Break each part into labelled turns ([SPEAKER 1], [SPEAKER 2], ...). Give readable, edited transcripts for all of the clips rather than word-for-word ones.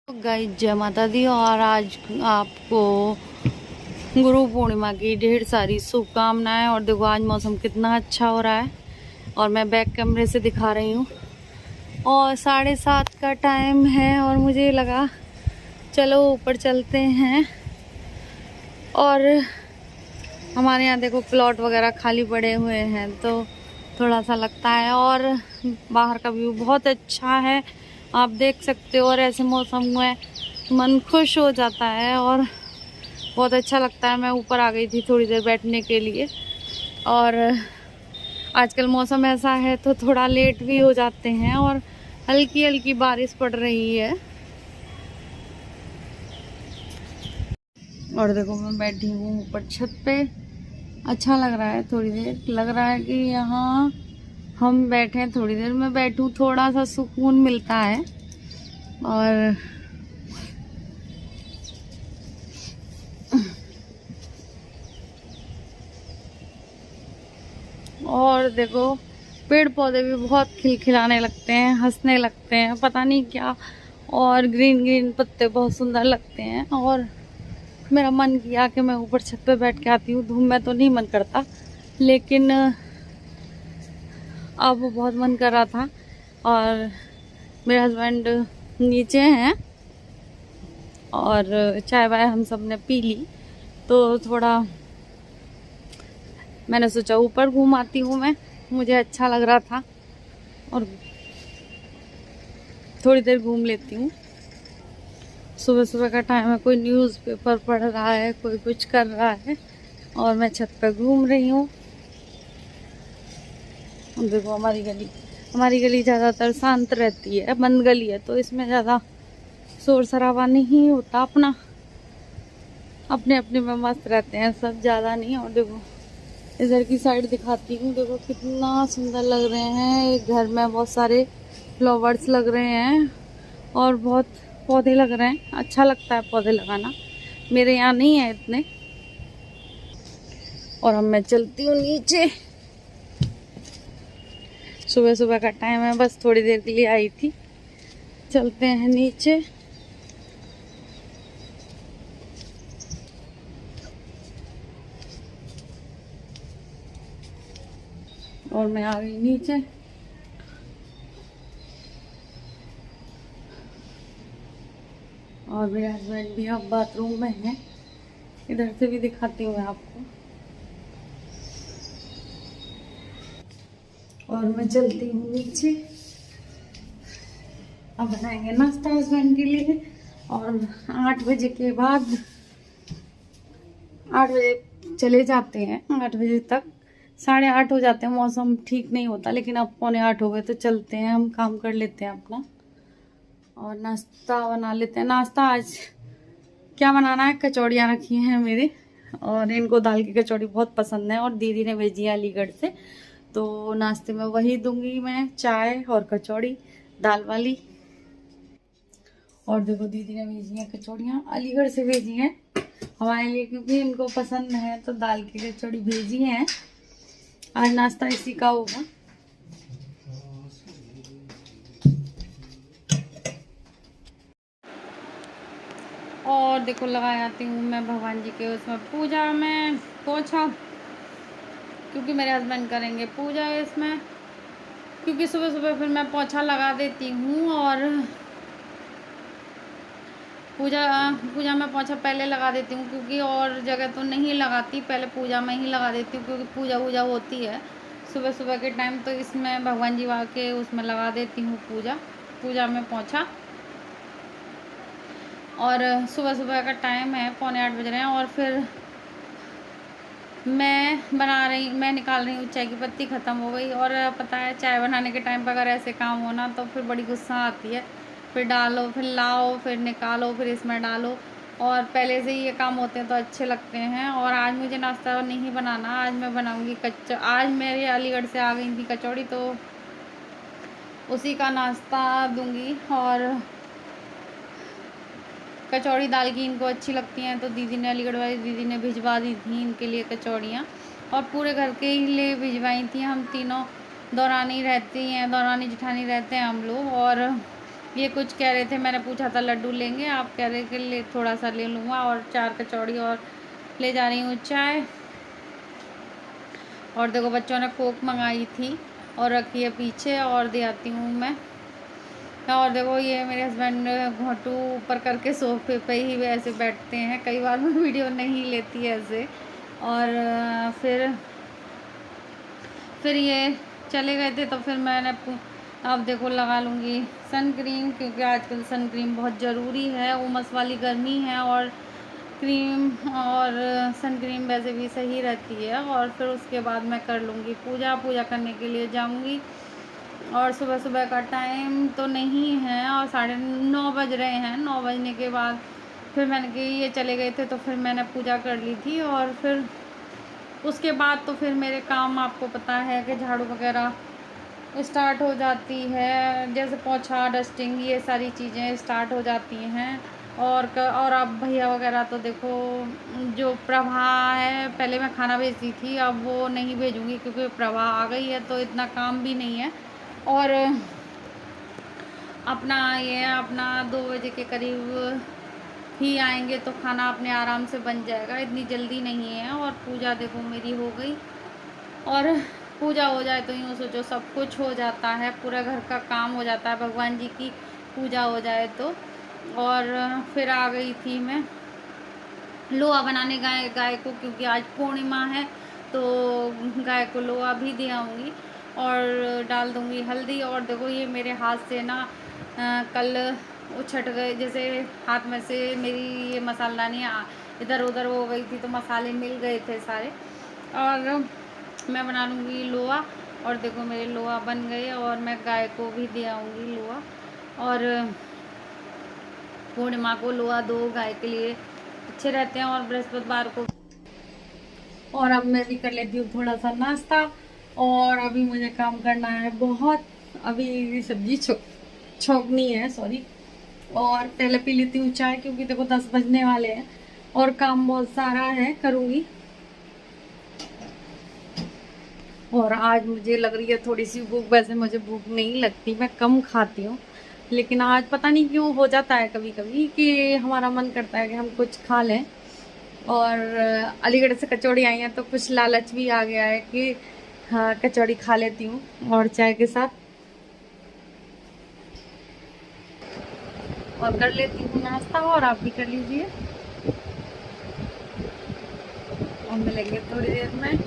[SPEAKER 1] Guys जय माता दी। और आज आपको गुरु पूर्णिमा की ढेर सारी शुभकामनाएं। और देखो आज मौसम कितना अच्छा हो रहा है और मैं बैक कैमरे से दिखा रही हूँ। और 7:30 का टाइम है और मुझे लगा चलो ऊपर चलते हैं। और हमारे यहाँ देखो प्लॉट वगैरह खाली पड़े हुए हैं तो थोड़ा सा लगता है। और बाहर का व्यू बहुत अच्छा है, आप देख सकते हो। और ऐसे मौसम में मन खुश हो जाता है और बहुत अच्छा लगता है। मैं ऊपर आ गई थी थोड़ी देर बैठने के लिए। और आजकल मौसम ऐसा है तो थोड़ा लेट भी हो जाते हैं और हल्की हल्की बारिश पड़ रही है। और देखो मैं बैठी हूँ ऊपर छत पे, अच्छा लग रहा है। थोड़ी देर लग रहा है कि यहाँ हम बैठे हैं, थोड़ी देर में बैठूं, थोड़ा सा सुकून मिलता है। और देखो पेड़ पौधे भी बहुत खिलखिलाने लगते हैं, हंसने लगते हैं, पता नहीं क्या। और ग्रीन ग्रीन पत्ते बहुत सुंदर लगते हैं। और मेरा मन किया कि मैं ऊपर छत पे बैठ के आती हूँ। धूप में तो नहीं मन करता, लेकिन अब बहुत मन कर रहा था। और मेरे हस्बैंड नीचे हैं और चाय वाय हम सब ने पी ली तो थोड़ा मैंने सोचा ऊपर घूम आती हूँ मैं, मुझे अच्छा लग रहा था और थोड़ी देर घूम लेती हूँ। सुबह सुबह का टाइम है, कोई न्यूज़पेपर पढ़ रहा है, कोई कुछ कर रहा है और मैं छत पर घूम रही हूँ। देखो हमारी गली ज़्यादातर शांत रहती है, बंद गली है तो इसमें ज़्यादा शोर शराबा नहीं होता। अपने अपने में मस्त रहते हैं सब, ज़्यादा नहीं। और देखो इधर की साइड दिखाती हूँ, देखो कितना सुंदर लग रहे हैं। एक घर में बहुत सारे फ्लावर्स लग रहे हैं और बहुत पौधे लग रहे हैं। अच्छा लगता है पौधे लगाना, मेरे यहाँ नहीं है इतने। और अब मैं चलती हूँ नीचे। सुबह सुबह का टाइम है, बस थोड़ी देर के लिए आई थी। चलते हैं नीचे। और मैं आ गई नीचे। और मेरे हस्बैंड भी अब बाथरूम में हैं, इधर से भी दिखाती हूँ मैं आपको। और मैं चलती हूँ नीचे। अब बनाएंगे नाश्ता हस्बैंड के लिए। और 8 बजे के बाद 8 बजे चले जाते हैं, 8 बजे तक 8:30 हो जाते हैं। मौसम ठीक नहीं होता, लेकिन अब 7:45 हो गए तो चलते हैं, हम काम कर लेते हैं अपना और नाश्ता बना लेते हैं। नाश्ता आज क्या बनाना है, कचौड़ियाँ रखी हैं मेरे, और इनको दाल की कचौड़ी बहुत पसंद है और दीदी ने भेजी है अलीगढ़ से, तो नाश्ते में वही दूंगी मैं, चाय और कचौड़ी दाल वाली। और देखो दीदी ने भेजी हैं कचौड़ियाँ, अलीगढ़ से भेजी हैं हमारे लिए, क्योंकि इनको पसंद है तो दाल की कचौड़ी भेजी है। आज नाश्ता इसी का होगा। और देखो लगा आती हूँ मैं भगवान जी के उसमें पूजा में पोछा, क्योंकि मेरे हस्बैंड करेंगे पूजा इसमें। क्योंकि सुबह सुबह फिर मैं पोछा लगा देती हूँ और पूजा में पोछा पहले लगा देती हूँ, क्योंकि और जगह तो नहीं लगाती, पहले पूजा में ही लगा देती हूँ। क्योंकि पूजा होती है सुबह सुबह के टाइम, तो इसमें भगवान जी के उसमें लगा देती हूँ पूजा में पोछा। और सुबह सुबह का टाइम है, 7:45 बज रहे हैं। और फिर मैं निकाल रही हूँ चाय की पत्ती, ख़त्म हो गई। और पता है चाय बनाने के टाइम पर अगर ऐसे काम हो ना तो फिर बड़ी गुस्सा आती है। फिर डालो, फिर लाओ, फिर निकालो, फिर इसमें डालो। और पहले से ही ये काम होते हैं तो अच्छे लगते हैं। और आज मुझे नाश्ता नहीं बनाना, आज मैं बनाऊँगी आज मेरे अलीगढ़ से आ गई थी कचौड़ी, तो उसी का नाश्ता दूँगी। और कचौड़ी दाल की इनको अच्छी लगती हैं, तो दीदी ने, अलीगढ़ वाली दीदी ने भिजवा दी थी इनके लिए कचौड़ियाँ। और पूरे घर के ही लिए भिजवाई थी। हम तीनों दौरानी रहती हैं, दौरानी जिठानी रहते हैं हम लोग। और ये कुछ कह रहे थे, मैंने पूछा था लड्डू लेंगे, आप कह रहे कि ले थोड़ा सा ले लूँगा, और 4 कचौड़ी और ले जा रही हूँ चाय। और देखो बच्चों ने कोक मंगाई थी और रखी है पीछे, और दे आती हूँ मैं। और देखो ये मेरे हस्बैंड घोंटू ऊपर करके सोफे पे ही वैसे बैठते हैं, कई बार मैं वीडियो नहीं लेती ऐसे। और फिर ये चले गए थे, तो फिर मैंने अब देखो लगा लूँगी सन क्रीम, क्योंकि आजकल सन क्रीम बहुत ज़रूरी है, उमस वाली गर्मी है, और क्रीम और सन क्रीम वैसे भी सही रहती है। और फिर उसके बाद मैं कर लूँगी पूजा करने के लिए जाऊँगी। और सुबह सुबह का टाइम तो नहीं है, और 9:30 बज रहे हैं। 9 बजने के बाद फिर मैंने कि ये चले गए थे, तो फिर मैंने पूजा कर ली थी। और फिर उसके बाद तो फिर मेरे काम आपको पता है कि झाड़ू वगैरह स्टार्ट हो जाती है, जैसे पोछा डस्टिंग ये सारी चीज़ें स्टार्ट हो जाती हैं। और अब भैया वगैरह तो देखो, जो प्रभा है, पहले मैं खाना भेजती थी, अब वो नहीं भेजूँगी क्योंकि प्रभा आ गई है, तो इतना काम भी नहीं है। और अपना 2 बजे के करीब ही आएंगे, तो खाना अपने आराम से बन जाएगा, इतनी जल्दी नहीं है। और पूजा देखो मेरी हो गई, और पूजा हो जाए तो यूँ सोचो सब कुछ हो जाता है, पूरा घर का काम हो जाता है, भगवान जी की पूजा हो जाए तो। और फिर आ गई थी मैं लोहा बनाने गाय को, क्योंकि आज पूर्णिमा है, तो गाय को लोहा भी दे आऊँगी और डाल दूँगी हल्दी। और देखो ये मेरे हाथ से ना कल उछट गए, जैसे हाथ में से मेरी ये मसालदानी इधर उधर हो गई थी, तो मसाले मिल गए थे सारे। और मैं बना लूँगी लोहा, और देखो मेरे लोहा बन गए, और मैं गाय को भी दे आऊँगी लोहा। और पूर्णिमा को लोहा दो गाय के लिए अच्छे रहते हैं, और बृहस्पतिवार को। और अब मैं भी कर लेती हूँ थोड़ा सा नाश्ता, और अभी मुझे काम करना है बहुत। अभी सब्जी छोंकनी है, सॉरी। और पहले पी लेती हूँ चाय, क्योंकि देखो 10 बजने वाले हैं, और काम बहुत सारा है, करूँगी। और आज मुझे लग रही है थोड़ी सी भूख, वैसे मुझे भूख नहीं लगती, मैं कम खाती हूँ, लेकिन आज पता नहीं क्यों हो जाता है कभी कभी कि हमारा मन करता है कि हम कुछ खा लें। और अलीगढ़ से कचौड़ी आई हैं, तो कुछ लालच भी आ गया है कि हाँ कचौड़ी खा लेती हूँ और चाय के साथ। और कर लेती हूँ नाश्ता, और आप भी कर लीजिए, और मिलेंगे थोड़ी देर में।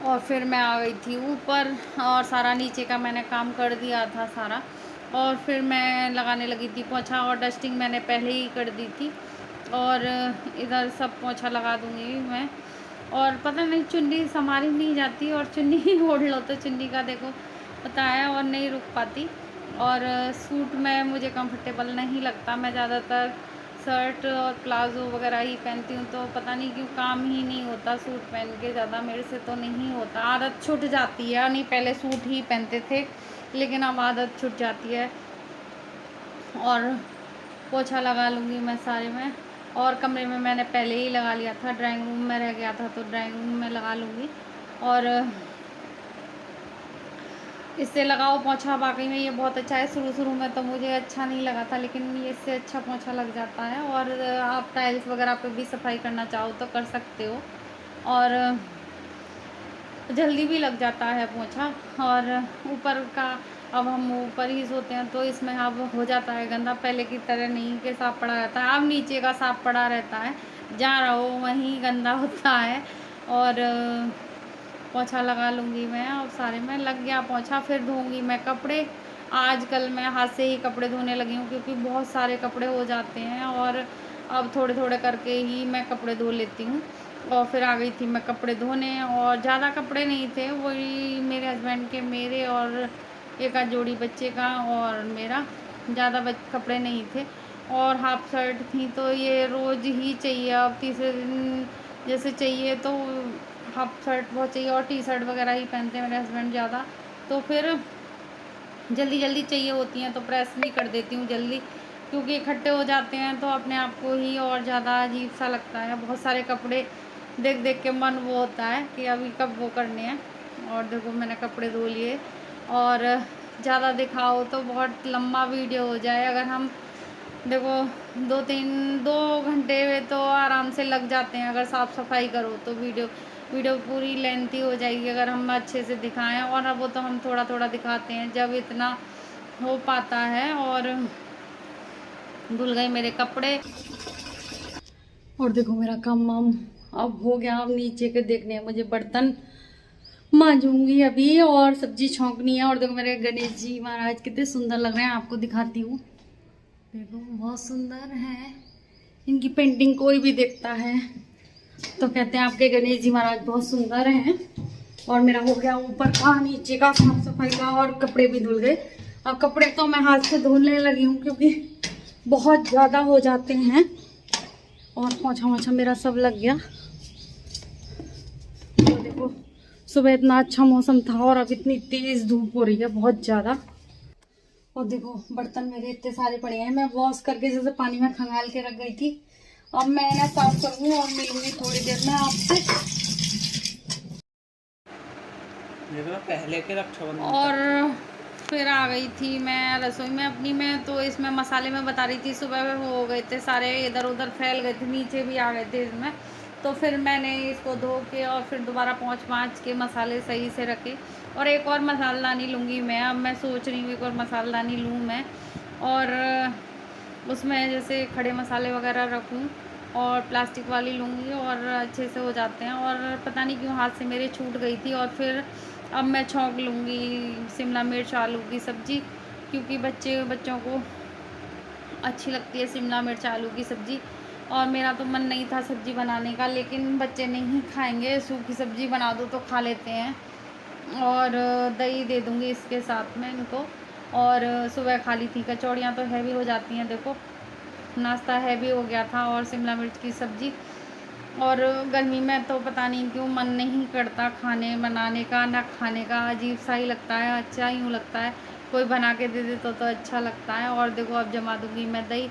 [SPEAKER 1] और फिर मैं आ गई थी ऊपर, और सारा नीचे का मैंने काम कर दिया था सारा, और फिर मैं लगाने लगी थी पोछा, और डस्टिंग मैंने पहले ही कर दी थी। और इधर सब पोछा लगा दूँगी मैं। और पता नहीं चुन्नी संभाली नहीं जाती, और चुन्नी ही ओढ़ लो तो चुन्नी का देखो पता है, और नहीं रुक पाती। और सूट में मुझे कंफर्टेबल नहीं लगता, मैं ज़्यादातर शर्ट और प्लाज़ो वगैरह ही पहनती हूँ, तो पता नहीं क्यों काम ही नहीं होता सूट पहन के, ज़्यादा मेरे से तो नहीं होता, आदत छूट जाती है। नहीं पहले सूट ही पहनते थे, लेकिन अब आदत छूट जाती है। और पोछा लगा लूँगी मैं सारे में, और कमरे में मैंने पहले ही लगा लिया था, ड्राइंग रूम में रह गया था, तो ड्राइंग रूम में लगा लूँगी। और इससे लगाओ पोछा, वाकई में ये बहुत अच्छा है। शुरू शुरू में तो मुझे अच्छा नहीं लगा था, लेकिन ये इससे अच्छा पोछा लग जाता है। और आप टाइल्स वगैरह पे भी सफाई करना चाहो तो कर सकते हो, और जल्दी भी लग जाता है पोछा। और ऊपर का, अब हम ऊपर ही सोते हैं, तो इसमें अब हो जाता है गंदा, पहले की तरह नहीं कि साफ़ पड़ा रहता है, अब नीचे का साफ़ पड़ा रहता है, जहाँ रहो वहीं गंदा होता है। और पोछा लगा लूँगी मैं, और सारे में लग गया पोछा। फिर धोऊँगी मैं कपड़े। आजकल मैं हाथ से ही कपड़े धोने लगी हूँ, क्योंकि बहुत सारे कपड़े हो जाते हैं, और अब थोड़े थोड़े करके ही मैं कपड़े धो लेती हूँ। और फिर आ गई थी मैं कपड़े धोने, और ज़्यादा कपड़े नहीं थे, वही मेरे हस्बैंड के, मेरे, और एक आध जोड़ी बच्चे का, और मेरा, ज़्यादा कपड़े नहीं थे। और हाफ शर्ट थी, तो ये रोज़ ही चाहिए, अब तीसरे दिन जैसे चाहिए, तो हाफ शर्ट बहुत चाहिए, और टी शर्ट वगैरह ही पहनते हैं मेरे हस्बैंड ज़्यादा, तो फिर जल्दी जल्दी चाहिए होती हैं, तो प्रेस भी कर देती हूँ जल्दी, क्योंकि इकट्ठे हो जाते हैं तो अपने आप को ही और ज़्यादा अजीब सा लगता है। बहुत सारे कपड़े देख देख के मन वो होता है कि अभी कब वो करने हैं। और देखो मैंने कपड़े धो लिए, और ज़्यादा दिखाओ तो बहुत लंबा वीडियो हो जाए। अगर हम देखो 2 घंटे तो आराम से लग जाते हैं अगर साफ़ सफाई करो तो वीडियो पूरी लेंथी हो जाएगी अगर हम अच्छे से दिखाएं। और अब वो तो हम थोड़ा थोड़ा दिखाते हैं जब इतना हो पाता है। और धुल गए मेरे कपड़े और देखो मेरा काम वाम अब हो गया। अब नीचे के देखने हैं मुझे, बर्तन मांजूंगी अभी और सब्जी छौंकनी है। और देखो मेरे गणेश जी महाराज कितने सुंदर लग रहे हैं, आपको दिखाती हूँ। देखो बहुत सुंदर है, इनकी पेंटिंग कोई भी देखता है तो कहते हैं आपके गणेश जी महाराज बहुत सुंदर हैं। और मेरा हो गया ऊपर का नीचे का साफ सफाई का और कपड़े भी धुल गए। अब कपड़े तो मैं हाथ से धोने लगी हूँ क्योंकि बहुत ज़्यादा हो जाते हैं। और पोंछा वोछा मेरा सब लग गया। तो देखो सुबह इतना अच्छा मौसम था और अब इतनी तेज धूप हो रही है बहुत ज़्यादा। और देखो बर्तन मेरे इतने सारे पड़े हैं, मैं वॉश करके जैसे पानी में खंगाल के रख गई थी। अब मैं ना साफ करूँगी और मिलूंगी थोड़ी देर में आपसे।
[SPEAKER 2] पहले के रक्षाबंधन
[SPEAKER 1] और फिर आ गई थी मैं रसोई में अपनी में, तो इसमें मसाले में बता रही थी सुबह में वो हो गए थे सारे इधर उधर फैल गए थे, नीचे भी आ गए थे इसमें। तो फिर मैंने इसको धो के और फिर दोबारा पोंछ के मसाले सही से रखे। और एक और मसालदानी लूँगी मैं, अब मैं सोच रही हूँ एक और मसालदानी लूँ मैं और उसमें जैसे खड़े मसाले वगैरह रखूँ और प्लास्टिक वाली लूँगी और अच्छे से हो जाते हैं। और पता नहीं क्यों हाथ से मेरे छूट गई थी। और फिर अब मैं छौंक लूँगी शिमला मिर्च आलू की सब्ज़ी, क्योंकि बच्चों को अच्छी लगती है शिमला मिर्च आलू की सब्ज़ी। और मेरा तो मन नहीं था सब्ज़ी बनाने का, लेकिन बच्चे नहीं खाएंगे, सूखी सब्ज़ी बना दो तो खा लेते हैं। और दही दे दूँगी इसके साथ में इनको। और सुबह खा ली थी, कचौड़ियाँ तो हैवी हो जाती हैं, देखो नाश्ता हैवी हो गया था और शिमला मिर्च की सब्ज़ी। और गर्मी में तो पता नहीं क्यों मन नहीं करता खाने बनाने का, ना खाने का, अजीब सा ही लगता है, अच्छा ही यूँ लगता है कोई बना के दे दे तो अच्छा लगता है। और देखो अब जमा दूँगी मैं दही।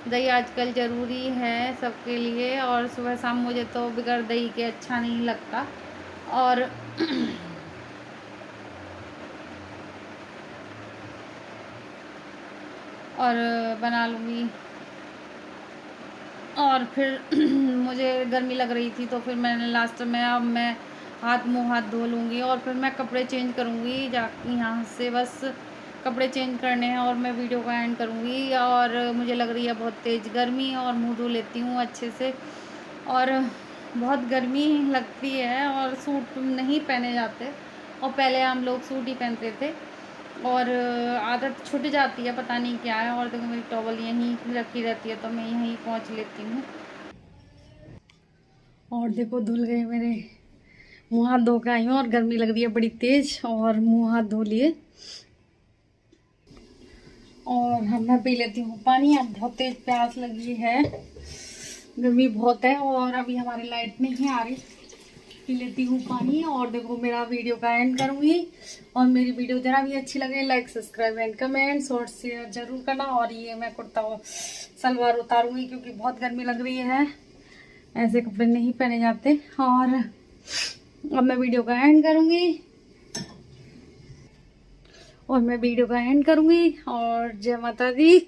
[SPEAKER 1] दही आजकल ज़रूरी है सबके लिए और सुबह शाम मुझे तो बगैर दही के अच्छा नहीं लगता। और और बना लूँगी। और फिर मुझे गर्मी लग रही थी तो फिर मैंने लास्ट में अब मैं हाथ धो लूँगी और फिर मैं कपड़े चेंज करूँगी जा यहाँ से, बस कपड़े चेंज करने हैं और मैं वीडियो का एंड करूँगी। और मुझे लग रही है बहुत तेज़ गर्मी और मुँह धो लेती हूँ अच्छे से। और बहुत गर्मी लगती है और सूट नहीं पहने जाते, और पहले हम लोग सूट ही पहनते थे और आदत छूट जाती है, पता नहीं क्या है। और देखो मेरी टॉवल यहीं रखी रहती है तो मैं यहीं पहुंच लेती हूँ। और देखो धुल गए मेरे, मुँह हाथ धो के आई हूँ और गर्मी लग रही है बड़ी तेज और मुँह हाथ धो लिए। और मैं पी लेती हूँ पानी, अब बहुत तेज प्यास लगी है, गर्मी बहुत है और अभी हमारी लाइट नहीं आ रही। पी लेती हूँ पानी और देखो मेरा वीडियो का एंड करूँगी। और मेरी वीडियो जरा भी अच्छी लगे लाइक सब्सक्राइब एंड कमेंट्स और शेयर जरूर करना। और ये मैं कुर्ता सलवार उतारूँगी क्योंकि बहुत गर्मी लग रही है, ऐसे कपड़े नहीं पहने जाते। और अब मैं वीडियो का एंड करूँगी और जय माता दी।